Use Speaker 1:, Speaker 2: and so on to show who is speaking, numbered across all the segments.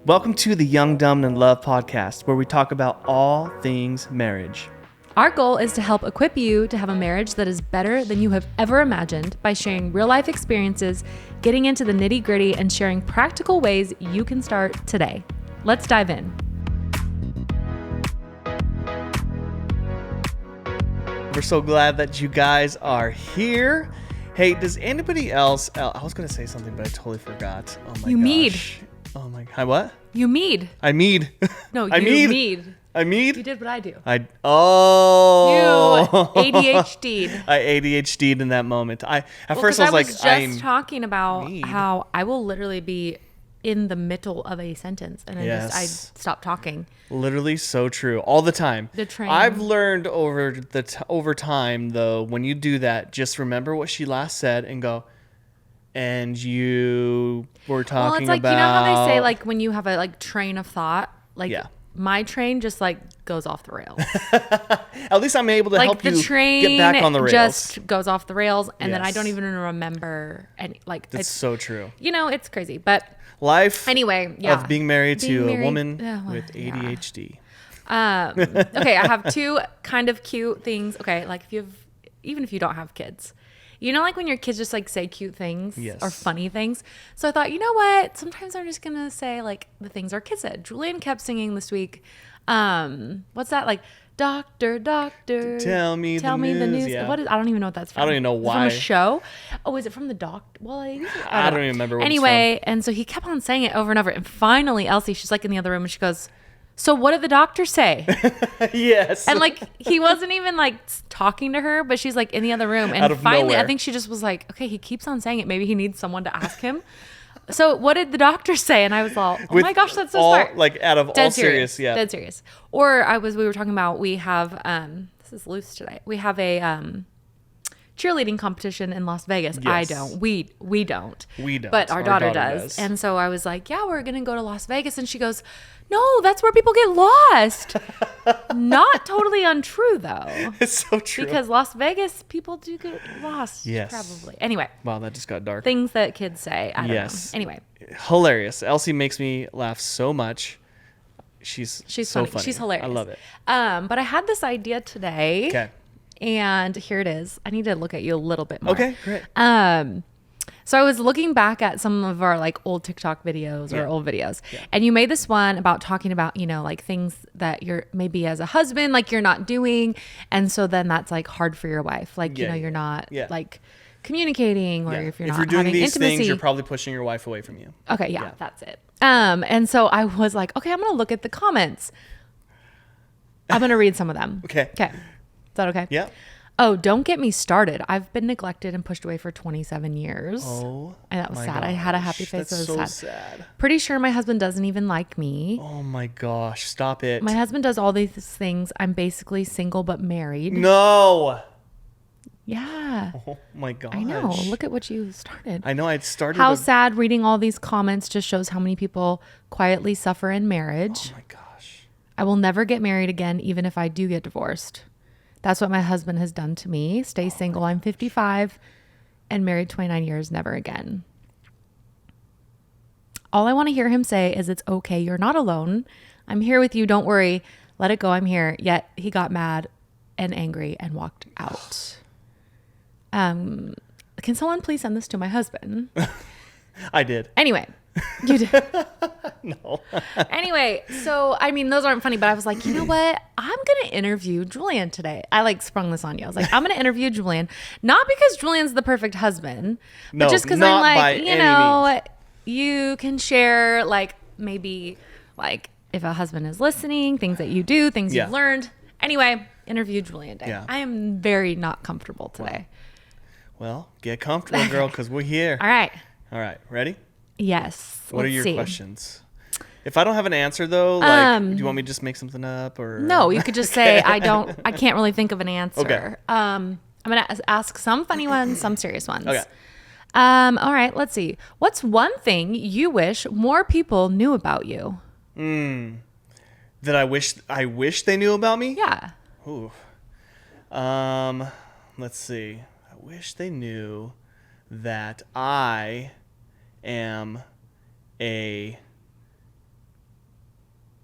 Speaker 1: Welcome to the Young, Dumb, and in Love podcast, where we talk about all things marriage.
Speaker 2: Our goal is to help equip you to have a marriage that is better than you have ever imagined by sharing real-life experiences, getting into the nitty-gritty, and sharing practical ways you can start today. Let's dive in.
Speaker 1: We're so glad that you guys are here. Hey, does anybody else... I was going to say something, but I totally forgot. Oh my gosh.
Speaker 2: You mead.
Speaker 1: Oh my... Hi, what?
Speaker 2: You mead.
Speaker 1: I mead.
Speaker 2: No, you
Speaker 1: I mead.
Speaker 2: mead.
Speaker 1: I mead?
Speaker 2: You did what I do.
Speaker 1: Oh.
Speaker 2: You ADHD'd.
Speaker 1: I ADHD'd in that moment. At first
Speaker 2: 'cause
Speaker 1: I was like,
Speaker 2: just talking about
Speaker 1: mead.
Speaker 2: how I will literally be in the middle of a sentence and I stop talking.
Speaker 1: Literally so true. All the time.
Speaker 2: The train.
Speaker 1: I've learned over time, though, when you do that, just remember what she last said and go, and you were talking
Speaker 2: Well, it's like,
Speaker 1: about...
Speaker 2: you know how they say, like, when you have a, like, train of thought? Like,
Speaker 1: Yeah.
Speaker 2: my train just, like, goes off the rails.
Speaker 1: At least I'm able to help you get back on the rails.
Speaker 2: Just goes off the rails, and then I
Speaker 1: Yes.
Speaker 2: don't even remember any, like...
Speaker 1: That's so true.
Speaker 2: You know, it's crazy, but...
Speaker 1: Life
Speaker 2: Anyway, yeah.
Speaker 1: of being married to a woman with ADHD.
Speaker 2: Okay, I have two kind of cute things. Okay, like even if you don't have kids, you know, like when your kids just like say cute things
Speaker 1: Yes.
Speaker 2: or funny things. So I thought, you know what? Sometimes I'm just gonna say like the things our kids said. Julian kept singing this week. What's that like? Doctor,
Speaker 1: Tell me the news. Yeah.
Speaker 2: What is? I don't even know what that's from.
Speaker 1: I don't even know
Speaker 2: Is it
Speaker 1: why.
Speaker 2: from a show? Oh, is it from the doctor? Well,
Speaker 1: I don't even remember what
Speaker 2: Anyway, and so he kept on saying it over and over. And finally, Elsie, she's like in the other room, and she goes, "So what did the doctor say?"
Speaker 1: Yes.
Speaker 2: And like he wasn't even like talking to her, but she's like in the other room. And
Speaker 1: Out of
Speaker 2: finally,
Speaker 1: nowhere.
Speaker 2: I think she just was like, "Okay, he keeps on saying it. Maybe he needs someone to ask him." So what did the doctor say? And I was all, "Oh my gosh, that's so smart!"
Speaker 1: Like out of all serious, yeah.
Speaker 2: Dead serious. Or we were talking about, we have this is loose today. We have a cheerleading competition in Las Vegas.
Speaker 1: Yes.
Speaker 2: I don't. We don't.
Speaker 1: We don't.
Speaker 2: But our daughter does. And so I was like, "Yeah, we're gonna go to Las Vegas." And she goes, "No, that's where people get lost." Not totally untrue though.
Speaker 1: It's so true.
Speaker 2: Because Las Vegas people do get lost.
Speaker 1: Yes.
Speaker 2: Probably. Anyway,
Speaker 1: Wow, that just got dark.
Speaker 2: things that kids say. I don't
Speaker 1: Yes.
Speaker 2: know. Anyway.
Speaker 1: Hilarious. Elsie makes me laugh so much. She's so funny.
Speaker 2: She's hilarious.
Speaker 1: I love it.
Speaker 2: But I had this idea today.
Speaker 1: Okay.
Speaker 2: And here it is. I need to look at you a little bit more.
Speaker 1: Okay, great.
Speaker 2: So I was looking back at some of our like old TikTok videos or old videos.
Speaker 1: Yeah.
Speaker 2: And you made this one about talking about, you know, like things that you're maybe as a husband, like you're not doing. And so then that's like hard for your wife. Like, you know, you're not like communicating, or if you're not
Speaker 1: doing
Speaker 2: having
Speaker 1: these
Speaker 2: intimacy.
Speaker 1: things, you're probably pushing your wife away from you.
Speaker 2: Okay, yeah, that's it. And so I was like, okay, I'm going to look at the comments. I'm going to read some of them.
Speaker 1: Okay.
Speaker 2: Okay. Is that okay?
Speaker 1: Yeah.
Speaker 2: Oh, don't get me started. I've been neglected and pushed away for 27 years.
Speaker 1: Oh,
Speaker 2: and that was
Speaker 1: my
Speaker 2: sad. I had a happy
Speaker 1: gosh,
Speaker 2: face.
Speaker 1: That's
Speaker 2: It was
Speaker 1: so sad.
Speaker 2: Pretty sure my husband doesn't even like me.
Speaker 1: Oh my gosh, stop it.
Speaker 2: My husband does all these things. I'm basically single but married.
Speaker 1: No.
Speaker 2: Yeah.
Speaker 1: Oh my gosh.
Speaker 2: I know. Look at what you started.
Speaker 1: I know I started.
Speaker 2: How sad reading all these comments just shows how many people quietly suffer in marriage.
Speaker 1: Oh my gosh.
Speaker 2: I will never get married again, even if I do get divorced. That's what my husband has done to me. Stay single. I'm 55 and married 29 years, never again. All I want to hear him say is, "It's okay. You're not alone. I'm here with you. Don't worry. Let it go. I'm here." Yet he got mad and angry and walked out. Can someone please send this to my husband?
Speaker 1: I did.
Speaker 2: Anyway, you did.
Speaker 1: No.
Speaker 2: Anyway, so I mean, those aren't funny, but I was like, you know what? I'm gonna interview Julian today. I like sprung this on you. I was like, I'm gonna interview Julian, not because Julian's the perfect husband,
Speaker 1: No,
Speaker 2: but just because
Speaker 1: not
Speaker 2: I'm
Speaker 1: by
Speaker 2: like, you
Speaker 1: any
Speaker 2: know,
Speaker 1: means.
Speaker 2: you can share like maybe like if a husband is listening, things that you do, things you've learned. Anyway, interview Julian today.
Speaker 1: Yeah.
Speaker 2: I am very not comfortable today.
Speaker 1: Well, get comfortable, girl, because we're here.
Speaker 2: All right.
Speaker 1: All right. Ready?
Speaker 2: Yes.
Speaker 1: What are
Speaker 2: Let's
Speaker 1: your
Speaker 2: see.
Speaker 1: questions? If I don't have an answer though, like, do you want me to just make something up or?
Speaker 2: No, you could just say, I can't really think of an answer.
Speaker 1: Okay.
Speaker 2: I'm going to ask some funny ones, some serious ones.
Speaker 1: Okay.
Speaker 2: All right, let's see. What's one thing you wish more people knew about you?
Speaker 1: That I wish they knew about me?
Speaker 2: Yeah.
Speaker 1: Ooh. Let's see. I wish they knew that I am a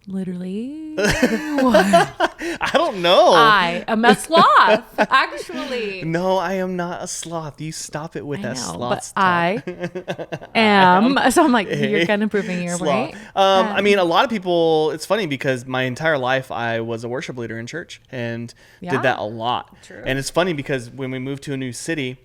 Speaker 2: Literally.
Speaker 1: I don't know.
Speaker 2: I am a sloth, actually.
Speaker 1: No, I am not a sloth. You stop it with
Speaker 2: I
Speaker 1: that
Speaker 2: know,
Speaker 1: sloth
Speaker 2: but I am. So I'm like, you're kind of proving your
Speaker 1: sloth.
Speaker 2: point.
Speaker 1: I mean, a lot of people, it's funny because my entire life I was a worship leader in church and
Speaker 2: Yeah.
Speaker 1: did that a lot.
Speaker 2: True.
Speaker 1: And it's funny because when we moved to a new city,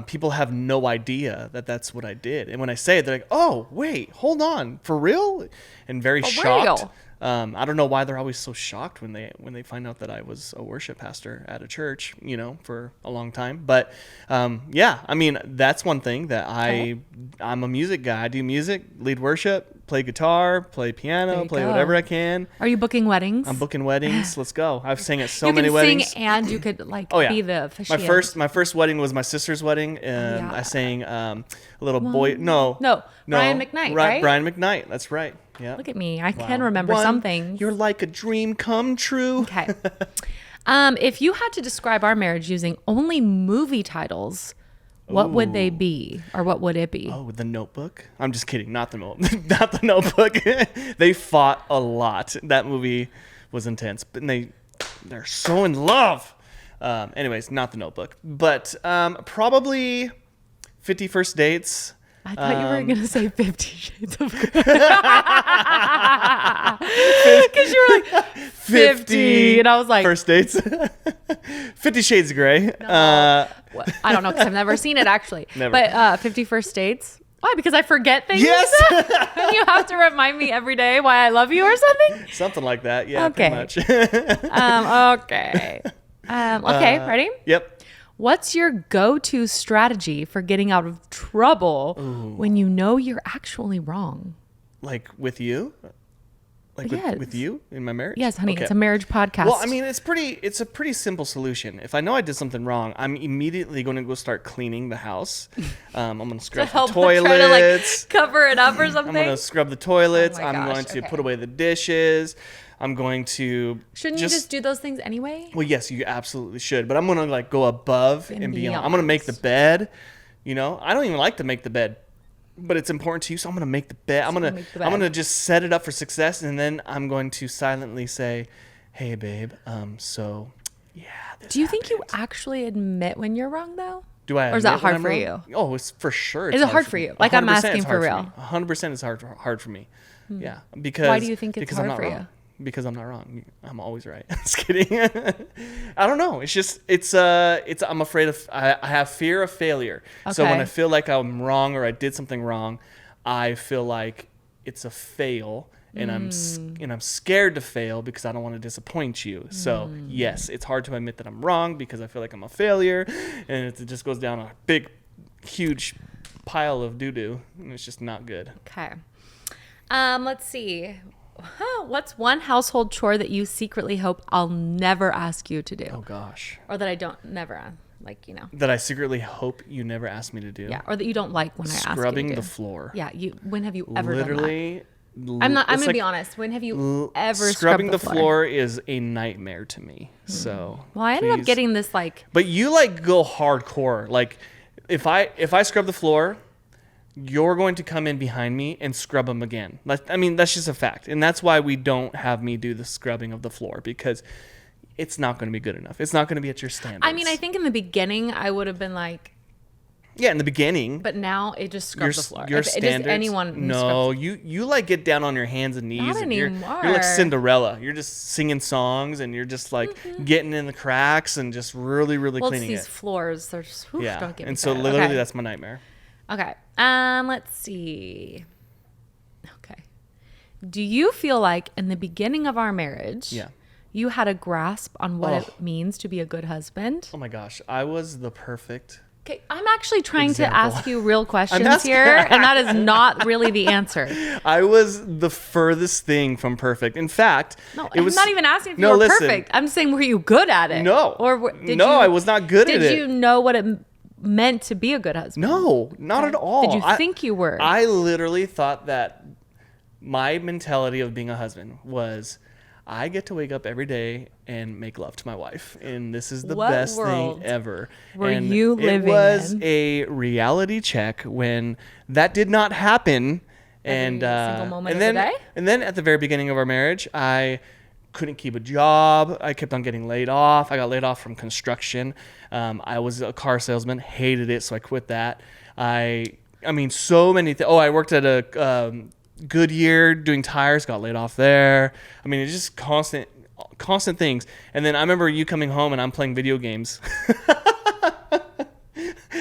Speaker 1: people have no idea that that's what I did. And when I say it, they're like, oh, wait, hold on. For real? And very shocked.
Speaker 2: real?
Speaker 1: I don't know why they're always so shocked when they find out that I was a worship pastor at a church, for a long time. But yeah, I mean, that's one thing that I'm a music guy. I do music, lead worship, play guitar, play piano, play whatever I can.
Speaker 2: Are you booking weddings?
Speaker 1: I'm booking weddings. Let's go. I've sang at so
Speaker 2: you
Speaker 1: many
Speaker 2: can
Speaker 1: weddings.
Speaker 2: sing and you could be the officiant.
Speaker 1: My first wedding was my sister's wedding. I sang a little boy. No,
Speaker 2: Brian McKnight, right?
Speaker 1: Brian McKnight. That's right. Yeah.
Speaker 2: Look at me. I can remember something.
Speaker 1: You're like a dream come true.
Speaker 2: Okay. If you had to describe our marriage using only movie titles, what would they be, or what would it be?
Speaker 1: Oh, The Notebook. I'm just kidding. Not the not the Notebook. They fought a lot. That movie was intense, but they're so in love. Anyways, not The Notebook, but probably 50 First Dates.
Speaker 2: I thought you were going to say 50 Shades of Grey. Because you were like, 50. And I was like,
Speaker 1: First Dates. 50 Shades of Grey.
Speaker 2: No. I don't know, because I've never seen it, actually.
Speaker 1: Never.
Speaker 2: But 50 First Dates? Why? Because I forget things?
Speaker 1: Yes.
Speaker 2: You have to remind me every day why I love you or something?
Speaker 1: Something like that. Yeah,
Speaker 2: okay.
Speaker 1: Pretty much.
Speaker 2: Okay. Okay, ready?
Speaker 1: Yep.
Speaker 2: What's your go-to strategy for getting out of trouble when you know you're actually wrong?
Speaker 1: Like with you? Like with you in my marriage?
Speaker 2: Yes, honey.
Speaker 1: Okay.
Speaker 2: It's a marriage podcast.
Speaker 1: Well, I mean, it's a pretty simple solution. If I know I did something wrong, I'm immediately going to go start cleaning the house. I'm going to scrub the toilets.
Speaker 2: Try to like cover it up or something.
Speaker 1: I'm going to scrub the toilets.
Speaker 2: Oh my
Speaker 1: I'm
Speaker 2: gosh,
Speaker 1: going to put away the dishes. I'm going to
Speaker 2: Shouldn't you just do those things anyway?
Speaker 1: Well, yes, you absolutely should. But I'm going to like go above and beyond. I'm going to make the bed. I don't even like to make the bed, but it's important to you. So I'm going to make the bed. I'm going to just set it up for success. And then I'm going to silently say, hey, babe, so yeah.
Speaker 2: Do you think you actually admit when you're wrong though?
Speaker 1: Do I?
Speaker 2: Or is that hard for you?
Speaker 1: Oh, it's for sure.
Speaker 2: Is it hard for you? Like I'm asking for real.
Speaker 1: 100% is hard for me. Yeah. Because
Speaker 2: why do you think it's hard for you?
Speaker 1: Because I'm not wrong. I'm always right. Just kidding. I don't know. I'm afraid of, I have fear of failure. Okay. So when I feel like I'm wrong or I did something wrong, I feel like it's a fail and I'm scared to fail because I don't want to disappoint you. So yes, it's hard to admit that I'm wrong because I feel like I'm a failure and it just goes down a big, huge pile of doo-doo and it's just not good.
Speaker 2: Okay. Let's see. What's one household chore that you secretly hope I'll never ask you to do?
Speaker 1: Oh gosh.
Speaker 2: Or that I don't never
Speaker 1: that I secretly hope you never ask me to do.
Speaker 2: Yeah, or that you don't like when I ask you to do.
Speaker 1: Scrubbing the floor.
Speaker 2: Yeah, when have you ever done that? I'm going to be honest. When have you ever
Speaker 1: scrubbing
Speaker 2: scrubbed
Speaker 1: the floor is a nightmare to me. So
Speaker 2: well, I ended up getting this
Speaker 1: But you go hardcore. Like if I scrub the floor, you're going to come in behind me and scrub them again. I mean, that's just a fact. And that's why we don't have me do the scrubbing of the floor because it's not going to be good enough. It's not going to be at your standards.
Speaker 2: I mean, I think in the beginning I would have been like,
Speaker 1: yeah, in the beginning.
Speaker 2: But now it just scrubs the floor.
Speaker 1: Your standards.
Speaker 2: Anyone
Speaker 1: no, you get down on your hands and knees.
Speaker 2: Not
Speaker 1: and
Speaker 2: anymore.
Speaker 1: You're like Cinderella. You're just singing songs and you're just like getting in the cracks and just really, really cleaning it.
Speaker 2: These floors, they're just don't get me
Speaker 1: and so
Speaker 2: started.
Speaker 1: literally that's my nightmare.
Speaker 2: Okay. Let's see. Okay. Do you feel like in the beginning of our marriage, you had a grasp on what it means to be a good husband?
Speaker 1: Oh my gosh, I was the perfect.
Speaker 2: Okay, I'm actually trying to ask you real questions here, and that is not really the answer.
Speaker 1: I was the furthest thing from perfect. In fact,
Speaker 2: I'm not even asking if you were perfect. I'm saying, were you good at it?
Speaker 1: No. I was not good at it.
Speaker 2: Did you know what it meant to be a good husband?
Speaker 1: No, not at all.
Speaker 2: Did you think you were?
Speaker 1: I literally thought that my mentality of being a husband was I get to wake up every day and make love to my wife, and this is the best thing ever.
Speaker 2: Were you living in?
Speaker 1: It was a reality check when that did not happen,
Speaker 2: Every single moment of the day?
Speaker 1: And then at the very beginning of our marriage, I couldn't keep a job. I kept on getting laid off. I got laid off from construction. I was a car salesman, hated it, so I quit that. I mean, so many things. Oh, I worked at a Goodyear doing tires, got laid off there. I mean, it's just constant things. And then I remember you coming home and I'm playing video games.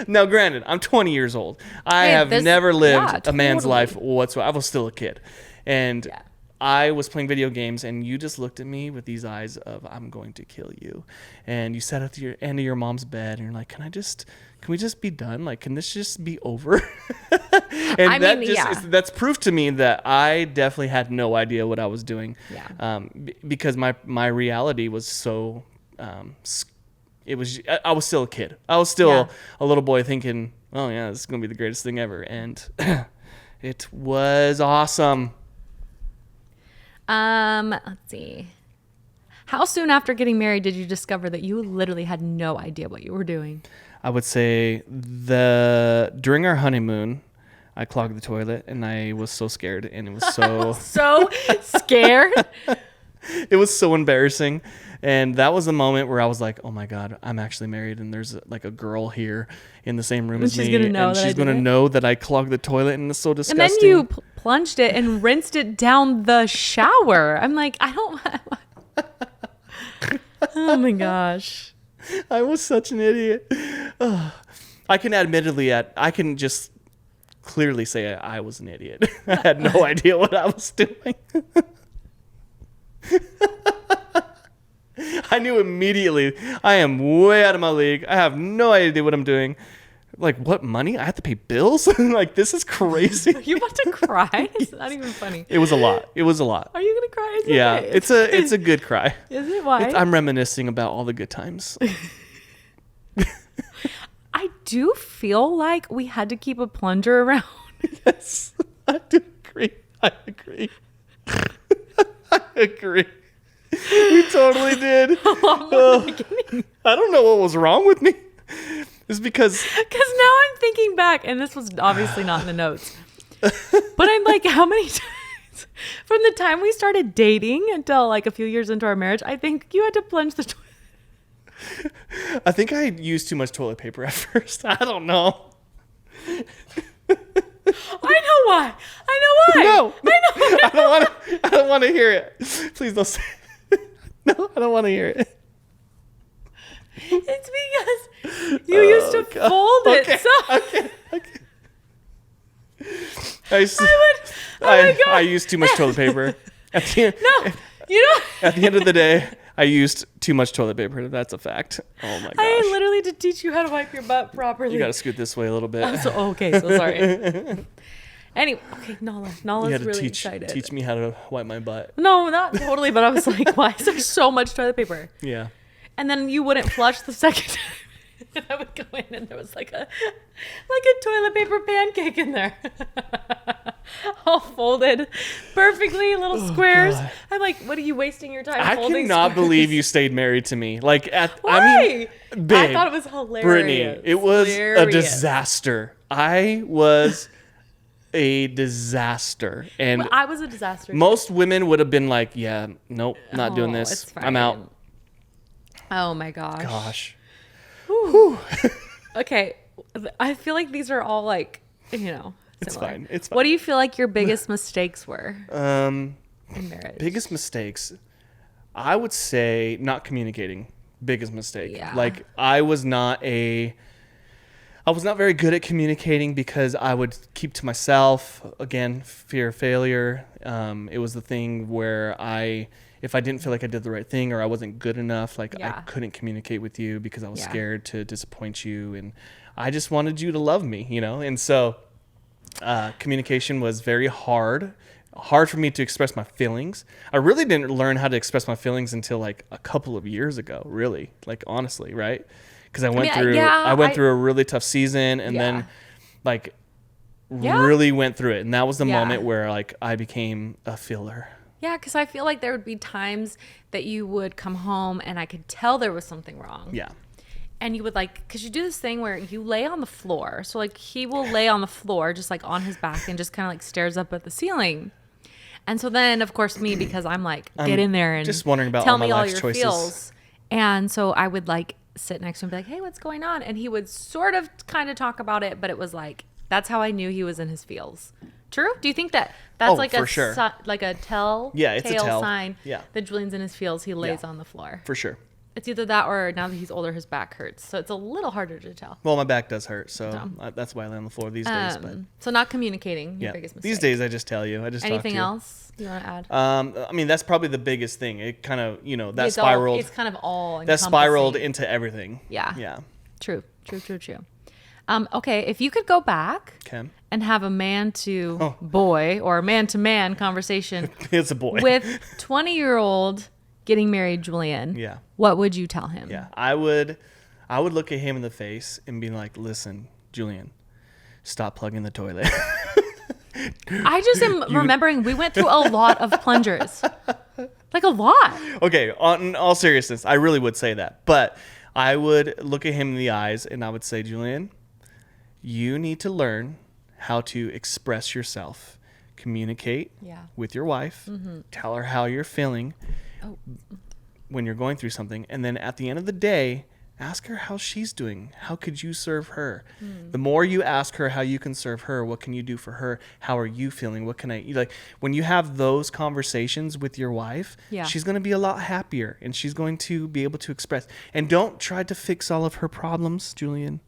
Speaker 1: Now, granted, I'm 20 years old. I have never lived a man's life whatsoever. I was still a kid. And I was playing video games, and you just looked at me with these eyes of, I'm going to kill you. And you sat at the end of your mom's bed, and you're like, can we just be done? Like, can this just be over? And that's proof to me that I definitely had no idea what I was doing. Yeah. Because my reality was so I was still a kid. I was still a little boy thinking, oh yeah, this is going to be the greatest thing ever. And it was awesome.
Speaker 2: Let's see. How soon after getting married did you discover that you literally had no idea what you were doing?
Speaker 1: I would say during our honeymoon, I clogged the toilet and I was so scared, and it was so
Speaker 2: so scared.
Speaker 1: It was so embarrassing. And that was the moment where I was like, oh my God, I'm actually married, and there's like a girl here in the same room as me. And she's going to know that I clogged the toilet, and it's so disgusting.
Speaker 2: And then you plunged it and rinsed it down the shower. I'm like, I don't. Oh my gosh.
Speaker 1: I was such an idiot. I can just clearly say I was an idiot. I had no idea what I was doing. I knew immediately, I am way out of my league. I have no idea what I'm doing. Like, what, money? I have to pay bills? Like, this is crazy.
Speaker 2: Are you about to cry? It's not even funny.
Speaker 1: It was a lot. Are you
Speaker 2: going to cry?
Speaker 1: Yeah, okay. It's a good cry.
Speaker 2: Is it? Why?
Speaker 1: I'm reminiscing about all the good times.
Speaker 2: I do feel like we had to keep a plunger around.
Speaker 1: Yes, I do agree. I agree. We totally did. A lot more in the beginning. I don't know what was wrong with me. It's because
Speaker 2: now I'm thinking back, and this was obviously not in the notes, but I'm like, how many times from the time we started dating until like a few years into our marriage, I think you had to plunge the toilet.
Speaker 1: I think I used too much toilet paper at first. I don't know.
Speaker 2: I know why.
Speaker 1: No. I don't want to hear it. Please don't say it. No, I don't want to hear it.
Speaker 2: It's because you used to fold it.
Speaker 1: I used too much toilet paper. At the end of the day, I used too much toilet paper. That's a fact. Oh my gosh.
Speaker 2: I literally had to teach you how to wipe your butt properly.
Speaker 1: You got to scoot this way a little bit.
Speaker 2: So sorry. Anyway, okay, Nala's really excited.
Speaker 1: Teach me how to wipe my butt.
Speaker 2: No, not totally, but I was like, why is there so much toilet paper?
Speaker 1: Yeah.
Speaker 2: And then you wouldn't flush the second time. And I would go in and there was like a toilet paper pancake in there. All folded perfectly, little squares. God. I'm like, what are you wasting your time folding?
Speaker 1: I cannot believe you stayed married to me. Like,
Speaker 2: why?
Speaker 1: Babe,
Speaker 2: I thought it was hilarious.
Speaker 1: Brittany, it was a disaster. I was a disaster. And
Speaker 2: I was a disaster.
Speaker 1: Most women would have been like, yeah, nope, not doing this. I'm out.
Speaker 2: Oh my gosh.
Speaker 1: Whew.
Speaker 2: Okay. I feel like these are all like, similar.
Speaker 1: It's fine.
Speaker 2: What do you feel like your biggest mistakes were in marriage?
Speaker 1: Biggest mistakes? I would say not communicating. Biggest mistake. Yeah. Like, I was not very good at communicating because I would keep to myself. Again, fear of failure. It was the thing where if I didn't feel like I did the right thing or I wasn't good enough, I couldn't communicate with you because I was scared to disappoint you. And I just wanted you to love me, And so communication was very hard for me to express my feelings. I really didn't learn how to express my feelings until like a couple of years ago, really, like honestly, right? Because I went through a really tough season and then really went through it. And that was the moment where like I became a filler.
Speaker 2: Yeah, because I feel like there would be times that you would come home and I could tell there was something wrong.
Speaker 1: Yeah.
Speaker 2: and you would like, because you do this thing where you lay on the floor. So like he will lay on the floor just like on his back and just kind of like stares up at the ceiling. And so then of course me, because I'm like, get in there and
Speaker 1: just wondering about
Speaker 2: tell
Speaker 1: all my
Speaker 2: me all
Speaker 1: life's
Speaker 2: your
Speaker 1: choices.
Speaker 2: feels. And so I would like sit next to him and be like, hey, what's going on? And he would sort of kind of talk about it, but it was like, that's how I knew he was in his feels. True? Do you think that that's like
Speaker 1: for sure.
Speaker 2: Like a tell
Speaker 1: it's a tell
Speaker 2: sign
Speaker 1: yeah.
Speaker 2: that Julian's in his feels, he lays on the floor?
Speaker 1: For sure.
Speaker 2: It's either that or now that he's older, his back hurts. So it's a little harder to tell.
Speaker 1: Well, my back does hurt, so that's why I lay on the floor these days. But
Speaker 2: so not communicating, your biggest mistake.
Speaker 1: These days I just tell you. I just
Speaker 2: Anything
Speaker 1: talk to you.
Speaker 2: else you want to add?
Speaker 1: I mean, that's probably the biggest thing. It kind of, that
Speaker 2: it's
Speaker 1: spiraled.
Speaker 2: It's kind of all
Speaker 1: that spiraled into everything.
Speaker 2: Yeah.
Speaker 1: Yeah.
Speaker 2: True. Okay, if you could go back and have a man to boy or a man to man conversation
Speaker 1: it's a boy
Speaker 2: with 20-year-old getting married Julian, what would you tell him?
Speaker 1: Yeah, I would look at him in the face and be like, listen, Julian, stop plugging the toilet.
Speaker 2: I just am remembering we went through a lot of plungers. Like a lot.
Speaker 1: Okay, in all seriousness, I really would say that. But I would look at him in the eyes and I would say, Julian, you need to learn how to express yourself, communicate with your wife, tell her how you're feeling when you're going through something. And then at the end of the day, ask her how she's doing. How could you serve her? The more you ask her how you can serve her, what can you do for her? How are you feeling? What can I like? When you have those conversations with your wife, she's going to be a lot happier and she's going to be able to express. And don't try to fix all of her problems, Julian.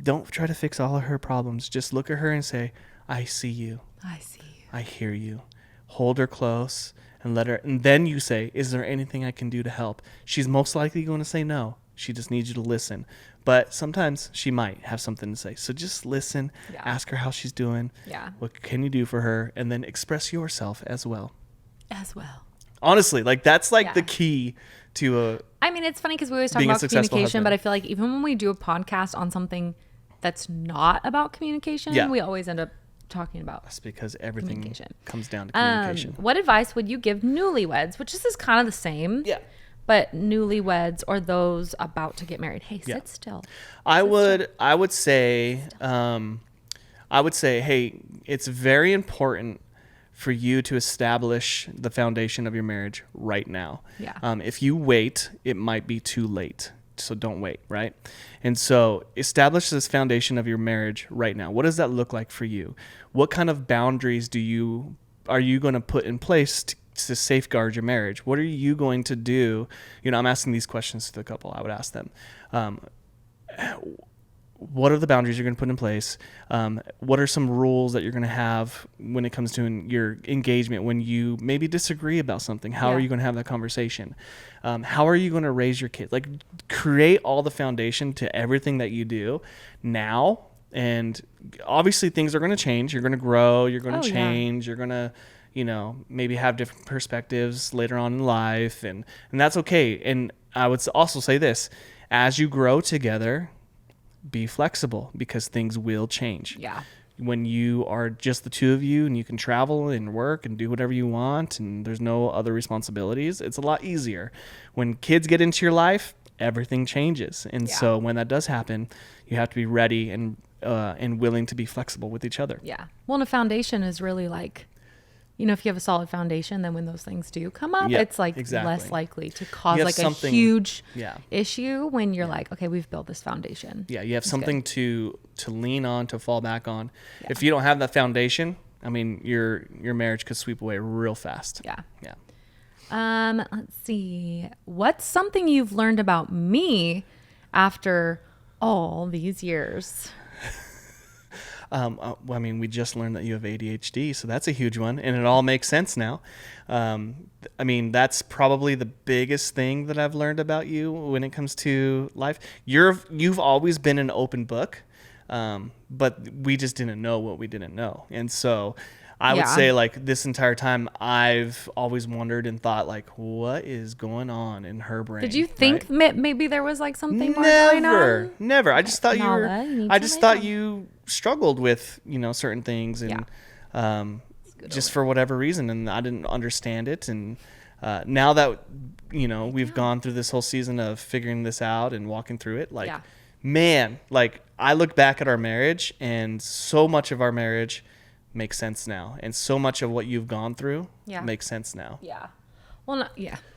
Speaker 1: Don't try to fix all of her problems. Just look at her and say, I see you.
Speaker 2: I see you.
Speaker 1: I hear you. Hold her close and let her. And then you say, is there anything I can do to help? She's most likely going to say no. She just needs you to listen. But sometimes she might have something to say. So just listen, ask her how she's doing.
Speaker 2: Yeah.
Speaker 1: What can you do for her? And then express yourself as well.
Speaker 2: Honestly,
Speaker 1: like that's like the key to
Speaker 2: I mean, it's funny because we always talk about communication, but I feel like even when we do a podcast on something that's not about communication, we always end up talking about.
Speaker 1: That's because everything comes down to communication.
Speaker 2: What advice would you give newlyweds, which this is kind of the same, but newlyweds or those about to get married? Hey, sit still.
Speaker 1: I would say, hey, it's very important for you to establish the foundation of your marriage right now. If you wait, it might be too late. So don't wait, right? And so establish this foundation of your marriage right now. What does that look like for you? What kind of boundaries are you going to put in place to safeguard your marriage? What are you going to do? I'm asking these questions to the couple. I would ask them, what are the boundaries you're going to put in place? What are some rules that you're going to have when it comes to your engagement? When you maybe disagree about something, how are you going to have that conversation? How are you going to raise your kids? Like, create all the foundation to everything that you do now. And obviously things are going to change. You're going to grow. You're going to change. You're going to, maybe have different perspectives later on in life. And that's okay. And I would also say this, as you grow together, be flexible because things will change. When you are just the two of you and you can travel and work and do whatever you want and there's no other responsibilities, it's a lot easier. When kids get into your life, everything changes. And so when that does happen, you have to be ready and willing to be flexible with each other.
Speaker 2: Well, and a foundation is really like, if you have a solid foundation, then when those things do come up, it's like less likely to cause like a huge issue when you're like, okay, we've built this foundation.
Speaker 1: You have something to lean on, to fall back on. If you don't have that foundation, I mean, your marriage could sweep away real fast.
Speaker 2: Let's see. What's something you've learned about me after all these years?
Speaker 1: I mean, we just learned that you have ADHD, so that's a huge one, and it all makes sense now. I mean, that's probably the biggest thing that I've learned about you when it comes to life. You've always been an open book, but we just didn't know what we didn't know, and so I would say, like, this entire time, I've always wondered and thought, like, what is going on in her brain?
Speaker 2: Did you think maybe there was like something more going on?
Speaker 1: Never. I just thought you struggled with, certain things and just for whatever reason, and I didn't understand it, and now that, we've gone through this whole season of figuring this out and walking through it, like, man, like I look back at our marriage and so much of our marriage makes sense now. And so much of what you've gone through makes sense now.
Speaker 2: Yeah. Well,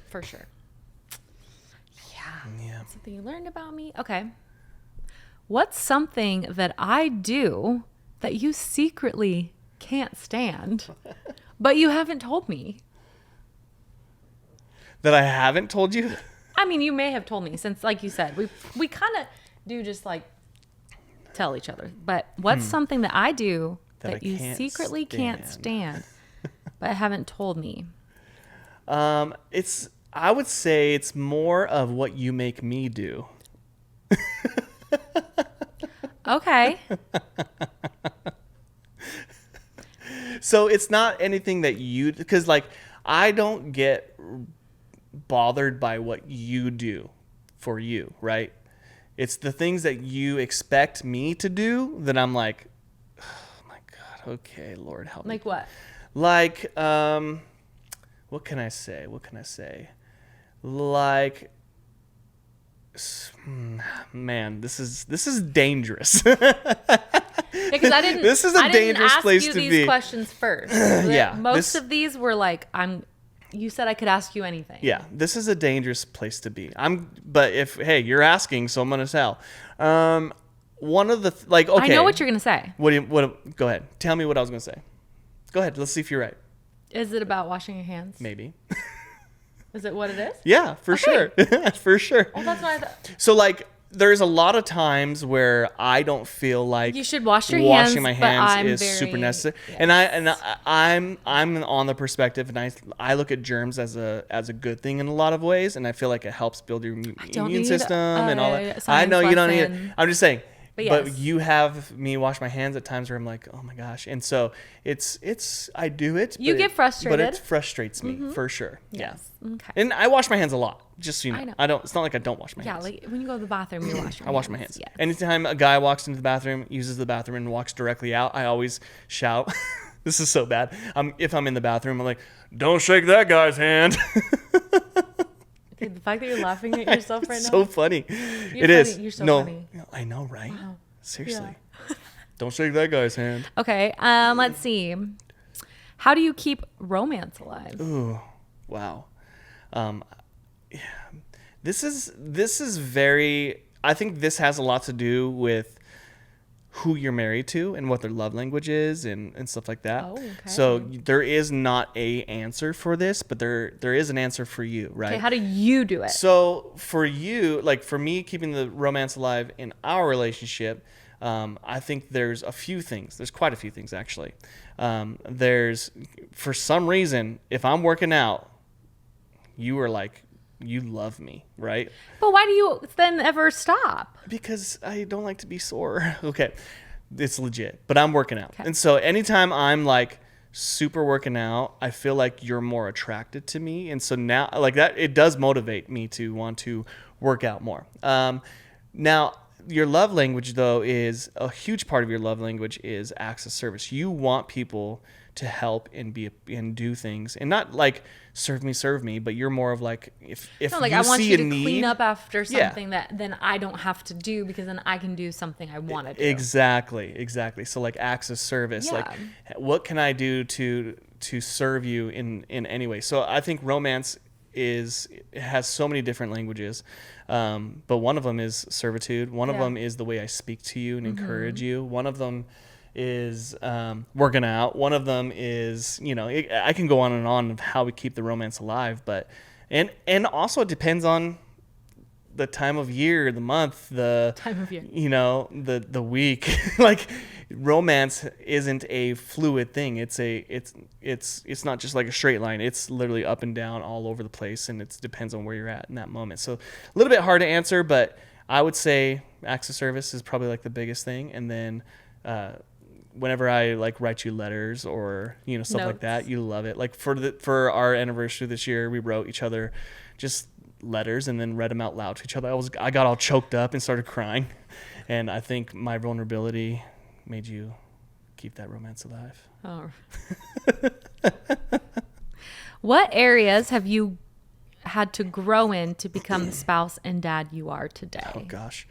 Speaker 2: for sure. Yeah. Something you learned about me. Okay. What's something that I do that you secretly can't stand, but you haven't told me?
Speaker 1: That I haven't told you?
Speaker 2: I mean, you may have told me since, like you said, we kind of do just like tell each other. But what's something that I do that you secretly can't stand, but haven't told me?
Speaker 1: I would say it's more of what you make me do.
Speaker 2: Okay.
Speaker 1: So it's not anything that because like I don't get bothered by what you do for you, right? It's the things that you expect me to do that I'm like, oh my God, okay, Lord help me.
Speaker 2: Like what?
Speaker 1: Like, what can I say? Like, man, this is dangerous.
Speaker 2: Because I didn't.
Speaker 1: This is a dangerous place to be.
Speaker 2: I didn't ask you these questions first.
Speaker 1: Yeah.
Speaker 2: Most of these were like, you said I could ask you anything.
Speaker 1: Yeah, this is a dangerous place to be. But hey, you're asking, so I'm gonna tell. One of the okay.
Speaker 2: I know what you're gonna say.
Speaker 1: What? Go ahead. Tell me what I was gonna say. Go ahead. Let's see if you're right.
Speaker 2: Is it about washing your hands?
Speaker 1: Maybe.
Speaker 2: Is it what it is?
Speaker 1: Yeah, for sure. For sure.
Speaker 2: Well, that's what I thought.
Speaker 1: So like, there's a lot of times where I don't feel like
Speaker 2: you should wash your
Speaker 1: washing
Speaker 2: hands,
Speaker 1: my hands is super necessary. Yes. And I'm on the perspective, and I look at germs as a good thing in a lot of ways, and I feel like it helps build your immune system and all that. I know you don't need it. I'm just saying. But you have me wash my hands at times where I'm like, oh my gosh. And so I do it.
Speaker 2: You get frustrated.
Speaker 1: But it frustrates me for sure.
Speaker 2: Yes.
Speaker 1: Yeah.
Speaker 2: Okay.
Speaker 1: And I wash my hands a lot, just so you know.
Speaker 2: I know.
Speaker 1: It's not like I don't wash my hands.
Speaker 2: Yeah, like when you go to the bathroom, you wash your hands.
Speaker 1: I wash my hands.
Speaker 2: Yes.
Speaker 1: Anytime a guy walks into the bathroom, uses the bathroom, and walks directly out, I always shout. This is so bad. If I'm in the bathroom, I'm like, don't shake that guy's hand.
Speaker 2: The fact that you're laughing at yourself right now.
Speaker 1: So funny.
Speaker 2: You're
Speaker 1: funny.
Speaker 2: You're so funny.
Speaker 1: I know, right?
Speaker 2: Wow.
Speaker 1: Seriously.
Speaker 2: Yeah.
Speaker 1: Don't shake that guy's hand.
Speaker 2: Okay. Let's see. How do you keep romance alive?
Speaker 1: Ooh, wow. This is very. I think this has a lot to do with who you're married to and what their love language is and stuff like that.
Speaker 2: Oh, okay.
Speaker 1: So there is not a answer for this, but there is an answer for you, right?
Speaker 2: Okay, how do you do it?
Speaker 1: So for you, like for me, keeping the romance alive in our relationship, I think there's a few things. There's quite a few things, actually. There's, for some reason, if I'm working out, you are like, you love me, right?
Speaker 2: But why do you then ever stop?
Speaker 1: Because I don't like to be sore. Okay, it's legit, but I'm working out.
Speaker 2: Okay.
Speaker 1: And so anytime I'm like super working out, I feel like you're more attracted to me. And so now, like that, it does motivate me to want to work out more. Now, your love language, though, is a huge part of your love language is acts of service. You want people to help and do things, and not like serve me, but you're more of like if
Speaker 2: no, like
Speaker 1: you
Speaker 2: I want
Speaker 1: see
Speaker 2: you
Speaker 1: a
Speaker 2: to
Speaker 1: need,
Speaker 2: clean up after something that then I don't have to do because then I can do something I want to do.
Speaker 1: Exactly. So like acts of service,
Speaker 2: Yeah.
Speaker 1: like what can I do to serve you in any way? So I think romance has so many different languages, but one of them is servitude. One of them is the way I speak to you and encourage you. One of them is working out. One of them is, I can go on and on of how we keep the romance alive, but and also it depends on the time of year, the month, the
Speaker 2: time of year,
Speaker 1: the week. Like romance isn't a fluid thing. It's not just like a straight line. It's literally up and down all over the place, and it depends on where you're at in that moment. So a little bit hard to answer, but I would say acts of service is probably like the biggest thing, and then whenever I like write you letters or stuff
Speaker 2: Notes.
Speaker 1: like that, you love it. Like for our anniversary this year, we wrote each other just letters and then read them out loud to each other. I got all choked up and started crying, and I think my vulnerability made you keep that romance alive.
Speaker 2: Oh. What areas have you had to grow in to become the spouse and dad you are today?
Speaker 1: Oh gosh.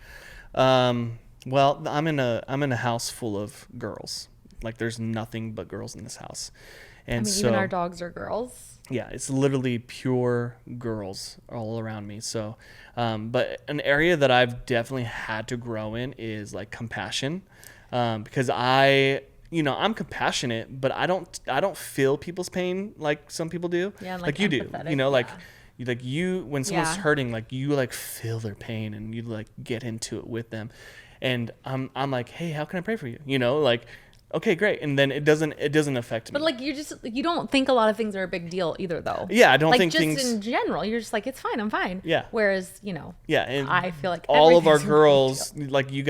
Speaker 1: Well, I'm in a house full of girls. Like there's nothing but girls in this house. And so
Speaker 2: even our dogs are girls.
Speaker 1: Yeah, it's literally pure girls all around me. So, but an area that I've definitely had to grow in is like compassion, because I'm compassionate, but I don't feel people's pain like some people do.
Speaker 2: Yeah,
Speaker 1: like you do. When someone's
Speaker 2: Yeah.
Speaker 1: hurting, like you like feel their pain and you like get into it with them. And I'm like, hey, how can I pray for you? Like, okay, great. And then it doesn't affect me.
Speaker 2: But like you don't think a lot of things are a big deal either, though.
Speaker 1: Yeah, I don't
Speaker 2: like,
Speaker 1: think
Speaker 2: just
Speaker 1: things
Speaker 2: in general, you're just like, it's fine, I'm fine.
Speaker 1: Yeah.
Speaker 2: Whereas
Speaker 1: yeah, and
Speaker 2: I feel like
Speaker 1: all of our
Speaker 2: everything's a big
Speaker 1: girls,
Speaker 2: deal.
Speaker 1: like you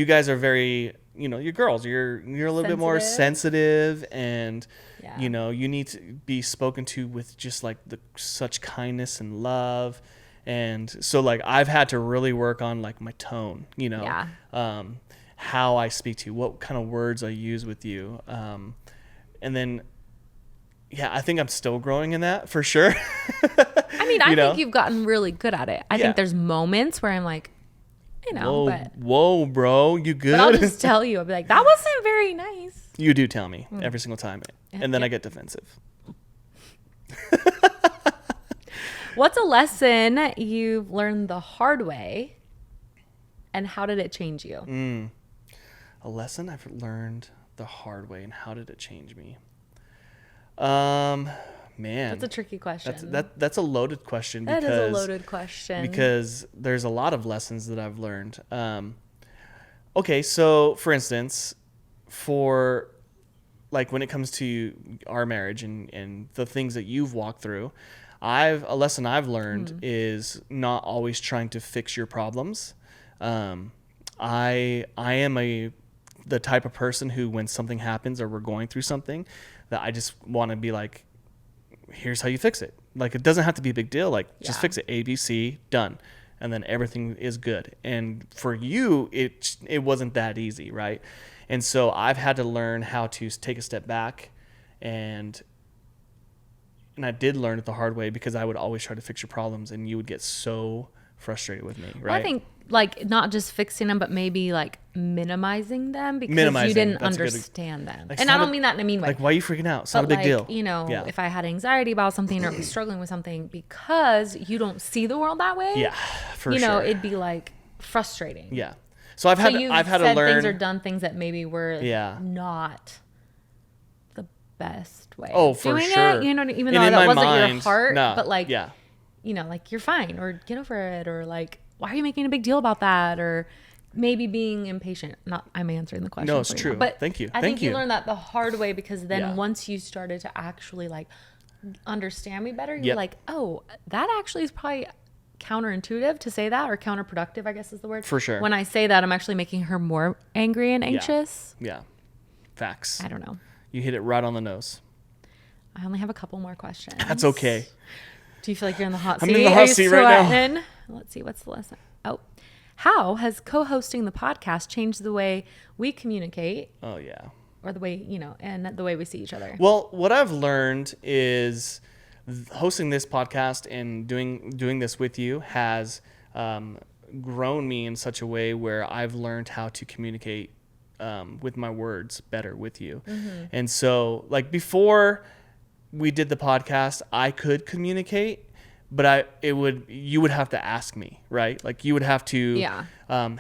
Speaker 1: guys are very, you're girls. You're a little bit more sensitive, and
Speaker 2: Yeah.
Speaker 1: you need to be spoken to with just like such kindness and love. And so like I've had to really work on like my tone,
Speaker 2: Yeah.
Speaker 1: how I speak to you, what kind of words I use with you. And then, yeah, I think I'm still growing in that for sure.
Speaker 2: I mean, I think you've gotten really good at it. I
Speaker 1: Yeah.
Speaker 2: think there's moments where I'm like,
Speaker 1: Whoa, bro, you good?
Speaker 2: but I'll just tell you, I'll be like, that wasn't very nice.
Speaker 1: You do tell me every single time, and then I get defensive.
Speaker 2: What's a lesson you've learned the hard way, and how did it change you?
Speaker 1: A lesson I've learned the hard way, and how did it change me? Man,
Speaker 2: That's a tricky question.
Speaker 1: That's a loaded question.
Speaker 2: That is a loaded question.
Speaker 1: Because there's a lot of lessons that I've learned. Okay, so for instance, for like when it comes to our marriage and the things that you've walked through, a lesson I've learned is not always trying to fix your problems. I am the type of person who, when something happens or we're going through something, that I just want to be like, here's how you fix it. Like, it doesn't have to be a big deal. Like, just fix it. A, B, C, done. And then everything is good. And for you, it wasn't that easy, right? And so I've had to learn how to take a step back, and I did learn it the hard way, because I would always try to fix your problems, and you would get so frustrated with me, right?
Speaker 2: Well, I think like not just fixing them, but maybe like minimizing them because you didn't understand them.
Speaker 1: Like,
Speaker 2: and I don't mean that in a mean way.
Speaker 1: Like, why are you freaking out? It's not a big deal.
Speaker 2: If I had anxiety about something or was struggling with something, because you don't see the world that way.
Speaker 1: Yeah, for sure.
Speaker 2: It'd be like frustrating.
Speaker 1: Yeah. So I've had to learn
Speaker 2: things or done things that maybe were not the best way.
Speaker 1: Oh, for
Speaker 2: doing
Speaker 1: sure.
Speaker 2: it, even though that wasn't your heart, but like,
Speaker 1: yeah.
Speaker 2: Like, you're fine, or get over it, or like, why are you making a big deal about that? Or maybe being impatient. Not, I'm answering the question.
Speaker 1: No, it's true. But thank you.
Speaker 2: I think you learned that the hard way, because then once you started to actually like understand me better, you're like, oh, that actually is probably counterintuitive to say that, or counterproductive, I guess is the word.
Speaker 1: For sure.
Speaker 2: When I say that, I'm actually making her more angry and anxious.
Speaker 1: Yeah. Facts.
Speaker 2: I don't know.
Speaker 1: You hit it right on the nose.
Speaker 2: I only have a couple more questions.
Speaker 1: That's okay.
Speaker 2: Do you feel like you're in the hot seat?
Speaker 1: I'm in the hot seat right now.
Speaker 2: Let's see. What's the lesson? Oh, how has co-hosting the podcast changed the way we communicate?
Speaker 1: Oh, yeah.
Speaker 2: Or the way, and the way we see each other?
Speaker 1: Well, what I've learned is hosting this podcast and doing this with you has grown me in such a way where I've learned how to communicate with my words better with you. Mm-hmm. And so, like, before we did the podcast, I could communicate, but you would have to ask me, right? Like, you would have to,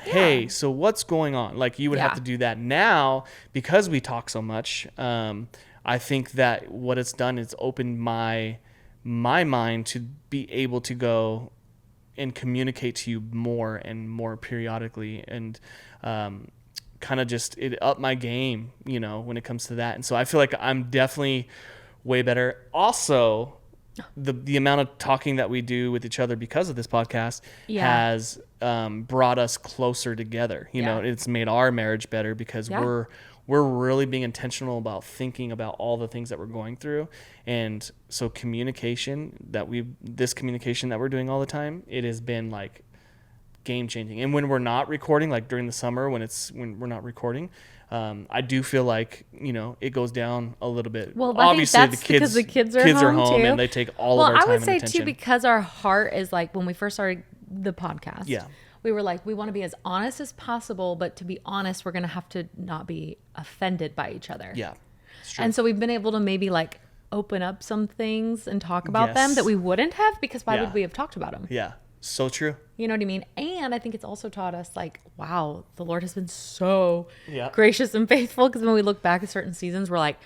Speaker 1: hey, so what's going on? Like, you would have to do that. Now, because we talk so much, I think that what it's done is opened my mind to be able to go and communicate to you more and more periodically, and kind of just it up my game, when it comes to that. And so I feel like I'm definitely way better. Also, the amount of talking that we do with each other because of this podcast has brought us closer together. It's made our marriage better, because we're really being intentional about thinking about all the things that we're going through. And so communication that we're doing all the time, it has been like game changing. And when we're not recording, like during the summer when we're not recording, I do feel like, it goes down a little bit.
Speaker 2: Well,
Speaker 1: obviously
Speaker 2: I think that's because the kids are home too.
Speaker 1: and they take all of our time and attention.
Speaker 2: Well, I would say too, because our heart is like, when we first started the podcast, we were like, we want to be as honest as possible, but to be honest, we're going to have to not be offended by each other.
Speaker 1: Yeah. It's true.
Speaker 2: And so we've been able to maybe like open up some things and talk about them that we wouldn't have, because why would we have talked about them?
Speaker 1: Yeah. So true.
Speaker 2: You know what I mean? And I think it's also taught us like, wow, the Lord has been so gracious and faithful. Because when we look back at certain seasons, we're like,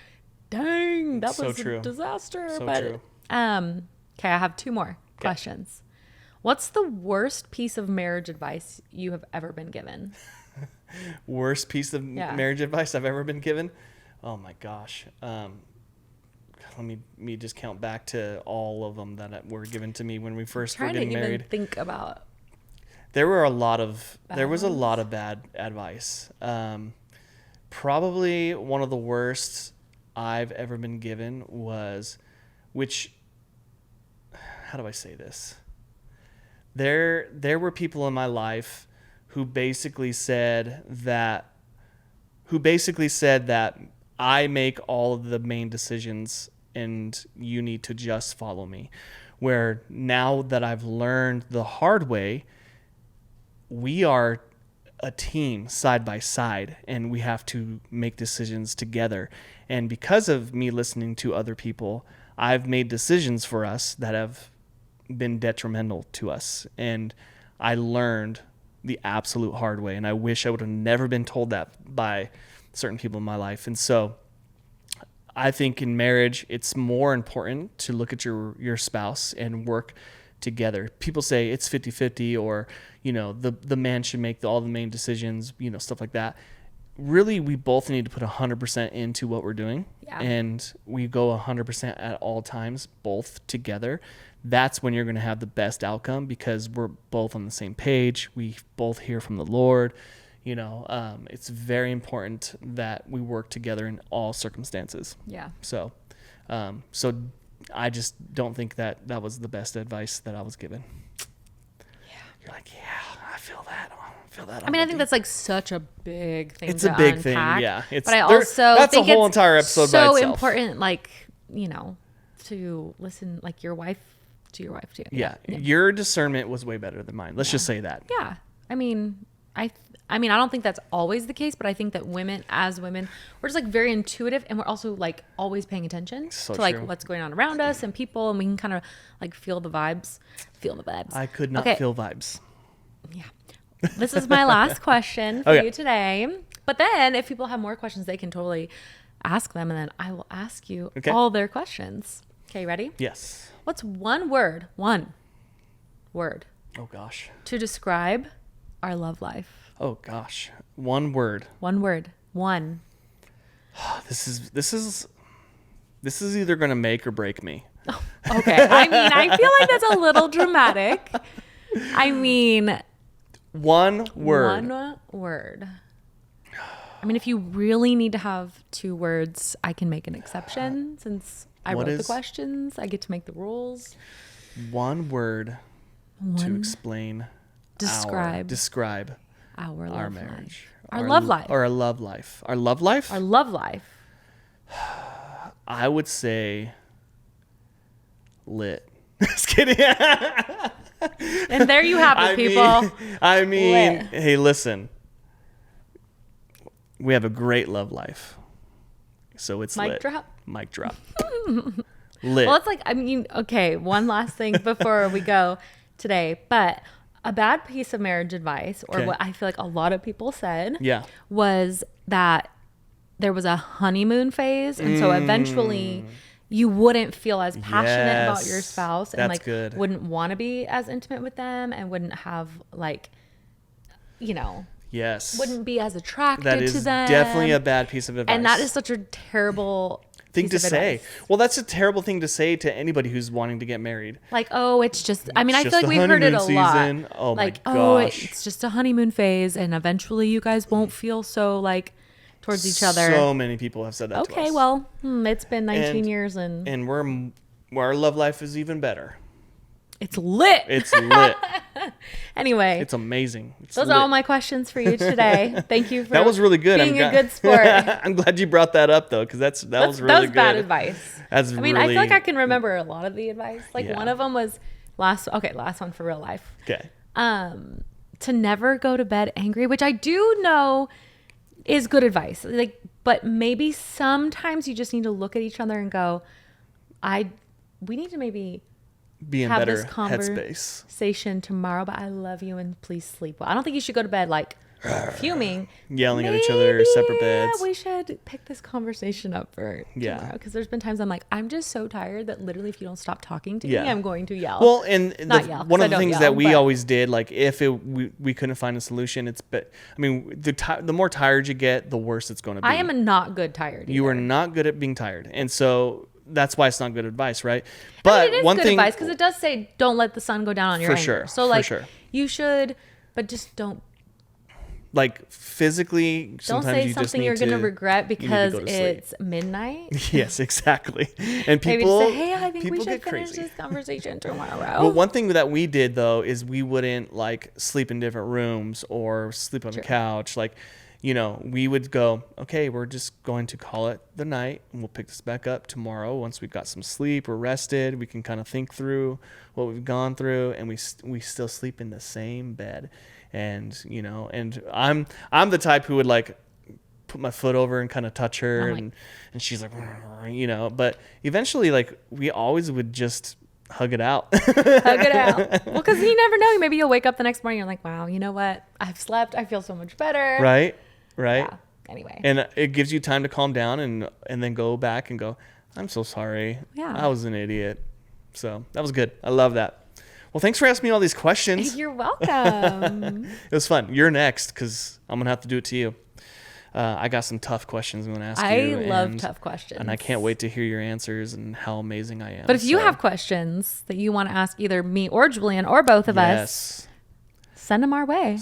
Speaker 2: dang, that was a disaster.
Speaker 1: So
Speaker 2: but
Speaker 1: true.
Speaker 2: Okay, I have 2 more questions. What's the worst piece of marriage advice you have ever been given?
Speaker 1: Worst piece of marriage advice I've ever been given? Oh my gosh. Let me just count back to all of them that were given to me when we first were getting married.
Speaker 2: Even think about.
Speaker 1: There was a lot of bad advice. Probably one of the worst I've ever been given was, how do I say this? There were people in my life who basically said that I make all of the main decisions and you need to just follow me. Where now that I've learned the hard way, we are a team side by side and we have to make decisions together. And because of me listening to other people, I've made decisions for us that have been detrimental to us. And I learned the absolute hard way. And I wish I would have never been told that by certain people in my life. And so I think in marriage, it's more important to look at your spouse and work together. People say it's 50-50 or, the man should make all the main decisions, stuff like that. Really, we both need to put 100% into what we're doing. Yeah. And we go 100% at all times, both together. That's when you're going to have the best outcome because we're both on the same page. We both hear from the Lord. It's very important that we work together in all circumstances. Yeah. So I just don't think that was the best advice that I was given. Yeah. You're like, I feel that.
Speaker 2: I mean, I think that's like such a big thing.
Speaker 1: It's a big thing. Yeah.
Speaker 2: But I also
Speaker 1: that's
Speaker 2: think
Speaker 1: a whole entire episode by itself.
Speaker 2: So important, like, to listen, like your wife too.
Speaker 1: Yeah. Your discernment was way better than mine. Let's just say that.
Speaker 2: Yeah. I mean, I don't think that's always the case, but I think that as women, we're just like very intuitive and we're also like always paying attention to like what's going on around us and people, and we can kind of like feel the vibes. I
Speaker 1: could not feel vibes.
Speaker 2: Yeah. This is my last question for you today. But then if people have more questions, they can totally ask them, and then I will ask you all their questions. Okay, ready?
Speaker 1: Yes.
Speaker 2: What's one word? Oh
Speaker 1: gosh.
Speaker 2: To describe our love life?
Speaker 1: Oh gosh. One word. This is either going to make or break me.
Speaker 2: Oh, okay. I mean, I feel like that's a little dramatic. I mean,
Speaker 1: one word.
Speaker 2: I mean, if you really need to have 2 words, I can make an exception since I wrote the questions. I get to make the rules.
Speaker 1: One word to explain. Describe our marriage.
Speaker 2: Our love life.
Speaker 1: Or our love life. Our love life?
Speaker 2: Our love life.
Speaker 1: I would say lit. Just kidding.
Speaker 2: And there you have it, people.
Speaker 1: I mean, hey, listen. We have a great love life. So it's lit. Mic drop. Lit.
Speaker 2: Well, it's like, I mean, okay, one last thing before we go today. But a bad piece of marriage advice, or what I feel like a lot of people said, was that there was a honeymoon phase. And so eventually you wouldn't feel as passionate about your spouse and like wouldn't want to be as intimate with them and wouldn't have like, wouldn't be as attracted to them.
Speaker 1: That is definitely a bad piece of advice.
Speaker 2: And that is such a terrible
Speaker 1: thing to say. Well, that's a terrible thing to say to anybody who's wanting to get married.
Speaker 2: Like, oh, it's just, I mean, I feel like we've heard it a lot.
Speaker 1: Oh
Speaker 2: like,
Speaker 1: my gosh.
Speaker 2: It's just a honeymoon phase and eventually you guys won't feel so like towards each other.
Speaker 1: So many people have said that to us.
Speaker 2: Okay, well, it's been 19 years and
Speaker 1: our love life is even better.
Speaker 2: It's lit.
Speaker 1: It's lit.
Speaker 2: Anyway,
Speaker 1: it's amazing.
Speaker 2: Those are all my questions for you today. Thank you for
Speaker 1: that was really good.
Speaker 2: being a good sport.
Speaker 1: I'm glad you brought that up though, because that was really good.
Speaker 2: Bad advice. I
Speaker 1: feel
Speaker 2: like I can remember a lot of the advice. Like one of them was last one for real life.
Speaker 1: Okay.
Speaker 2: To never go to bed angry, which I do know is good advice. Like, but maybe sometimes you just need to look at each other and go, we need to maybe
Speaker 1: be in
Speaker 2: have
Speaker 1: better
Speaker 2: this
Speaker 1: headspace
Speaker 2: conversation tomorrow, but I love you and please sleep well. I don't think you should go to bed like fuming,
Speaker 1: yelling at each other, separate beds.
Speaker 2: We should pick this conversation up for tomorrow, because there's been times I'm like, I'm just so tired that literally if you don't stop talking to me, I'm going to yell.
Speaker 1: Well, and one of the things that we always did, like if we couldn't find a solution, the more tired you get, the worse it's going to be.
Speaker 2: I am a not good tired.
Speaker 1: You are not good at being tired, and so that's why it's not good advice, right? But
Speaker 2: it is good advice, because it does say don't let the sun go down on your anger.
Speaker 1: Sure.
Speaker 2: So like you should, but just don't.
Speaker 1: Like physically,
Speaker 2: don't
Speaker 1: sometimes
Speaker 2: say
Speaker 1: you
Speaker 2: something
Speaker 1: just need
Speaker 2: you're going to regret because it's
Speaker 1: sleep.
Speaker 2: midnight.
Speaker 1: Yes, exactly. And
Speaker 2: maybe
Speaker 1: people
Speaker 2: just say, hey, I think we should finish
Speaker 1: crazy.
Speaker 2: this conversation tomorrow.
Speaker 1: Well, one thing that we did though is we wouldn't like sleep in different rooms or sleep on the couch. Like, we would go, okay, we're just going to call it the night, and we'll pick this back up tomorrow once we've got some sleep, we're rested, we can kind of think through what we've gone through, and we still sleep in the same bed. And and I'm the type who would like put my foot over and kind of touch her, and she's like, but eventually like we always would just hug it out.
Speaker 2: Well, because you never know, maybe you'll wake up the next morning, you're like, wow, you know what, I've slept, I feel so much better.
Speaker 1: Right.
Speaker 2: Yeah. Anyway,
Speaker 1: and it gives you time to calm down and then go back and go, I'm so sorry, I was an idiot. So that was good. I love that. Well, thanks for asking me all these questions.
Speaker 2: You're welcome.
Speaker 1: It was fun. You're next, because I'm going to have to do it to you. I got some tough questions I'm going to ask you.
Speaker 2: I love tough questions.
Speaker 1: And I can't wait to hear your answers and how amazing I am.
Speaker 2: But if you have questions that you want to ask either me or Julian or both of us, send them our way.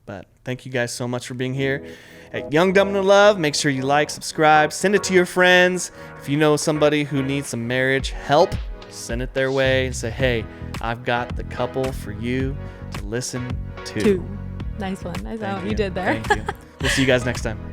Speaker 2: But thank you guys so much for being here at Young, Dumb, and in Love. Make sure you like, subscribe, send it to your friends. If you know somebody who needs some marriage help, send it their way and say, hey, I've got the couple for you to listen to. Nice one. Nice one. You did there.
Speaker 1: Thank you. We'll see you guys next time.